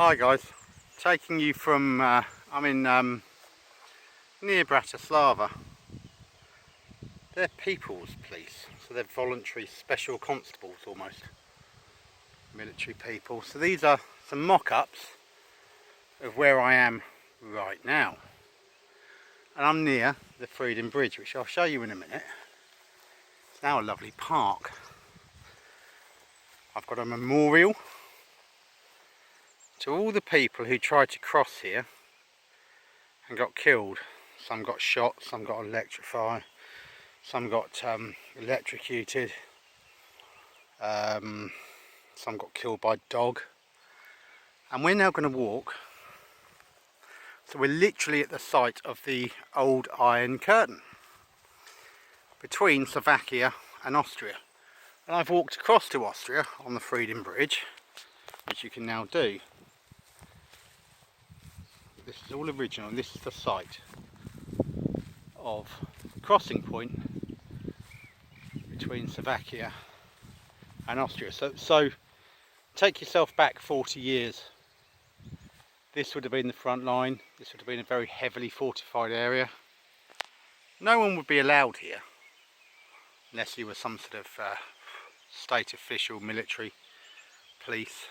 Hi guys, taking you from, I'm in near Bratislava. They're people's police, so they're voluntary special constables almost, military people. So these are some mock-ups of where I am right now. And I'm near the Freedom Bridge, which I'll show you in a minute. It's now a lovely park. I've got a memorial to all the people who tried to cross here and got killed. Some got shot, some got electrified, some got electrocuted, some got killed by dog. And we're now going to walk. So we're literally at the site of the old Iron Curtain between Slovakia and Austria. And I've walked across to Austria on the Freedom Bridge, which you can now do. This is all original, and this is the site of the crossing point between Slovakia and Austria. So take yourself back 40 years. This would have been the front line. This would have been a very heavily fortified area. No one would be allowed here unless you were some sort of state official, military, police,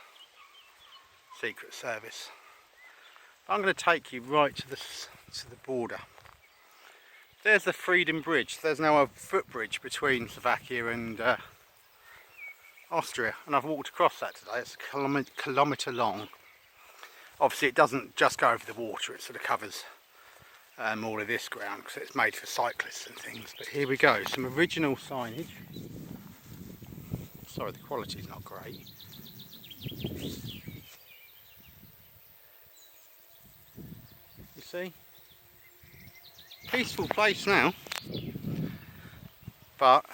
secret service. I'm going to take you right to the border. There's the Freedom Bridge. There's now a footbridge between Slovakia and Austria, and I've walked across that today. It's a kilometre long. Obviously it doesn't just go over the water, it sort of covers all of this ground because it's made for cyclists and things. But here we go, some original signage. Sorry, the quality's not great. You see? Peaceful place now, but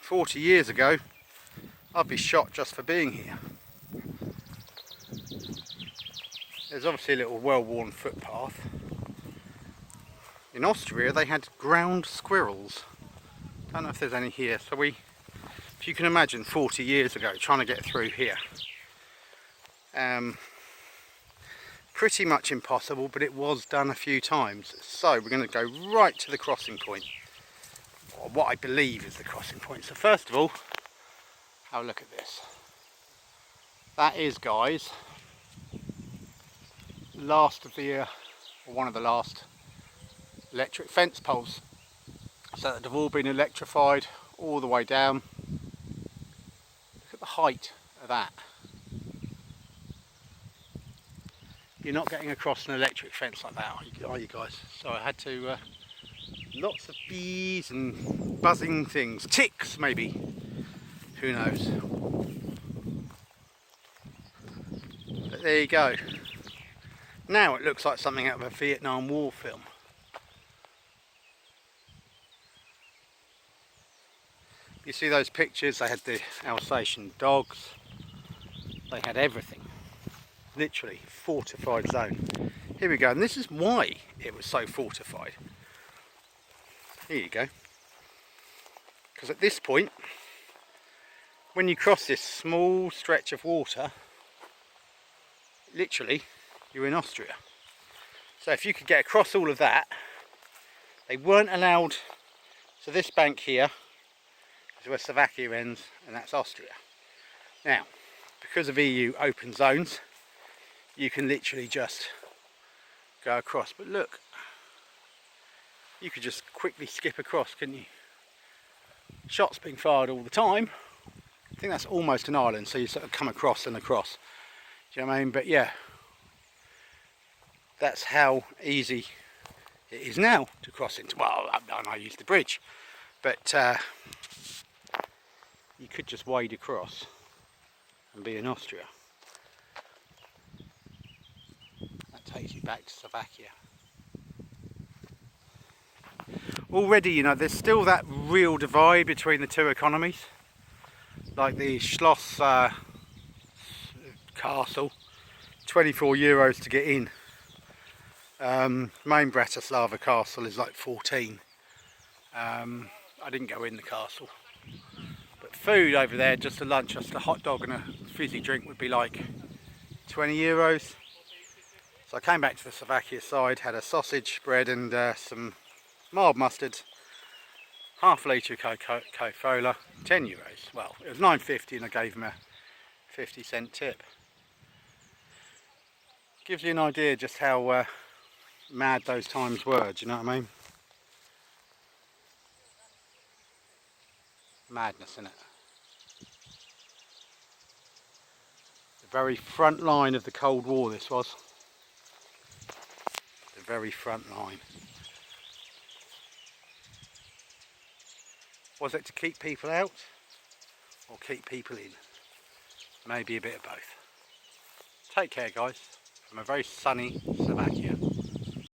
40 years ago I'd be shot just for being here. There's obviously a little well-worn footpath. In Austria they had ground squirrels. Don't know if there's any here. So if you can imagine 40 years ago trying to get through here. Pretty much impossible, but it was done a few times. So we're going to go right to the crossing point, or what I believe is the crossing point. So first of all, have a look at this. That is, guys, last of the, or one of the last electric fence poles. So that have all been electrified all the way down. Look at the height of that. You're not getting across an electric fence like that, are you guys? So I had to, lots of bees and buzzing things, ticks maybe, who knows. But there you go. Now it looks like something out of a Vietnam War film. You see those pictures? They had the Alsatian dogs, they had everything. Literally fortified zone. Here we go, and this is why it was so fortified. Here you go. Because at this point, when you cross this small stretch of water, literally you're in Austria. So if you could get across all of that, they weren't allowed. So this bank here is where Slovakia ends, and that's Austria. Now, because of EU open zones, you can literally just go across. But look, you could just quickly skip across, couldn't you? Shots being fired all the time. I think that's almost an island, so you sort of come across and across. Do you know what I mean? But yeah, that's how easy it is now to cross into. Well, I use the bridge, but you could just wade across and be in Austria. Takes you back to Slovakia. Already, you know, there's still that real divide between the two economies. Like the Schloss castle, 24 euros to get in. Main Bratislava castle is like 14. I didn't go in the castle. But food over there, just a lunch, just a hot dog and a fizzy drink would be like 20 euros. So I came back to the Slovakia side, had a sausage, bread and some mild mustard, half a litre of Coca-Cola, €10. Well, it was $9.50 and I gave him a 50-cent tip. Gives you an idea just how mad those times were, do you know what I mean? Madness, innit? The very front line of the Cold War this was. The very front line. Was it to keep people out or keep people in? Maybe a bit of both. Take care guys, from a very sunny Slovakia.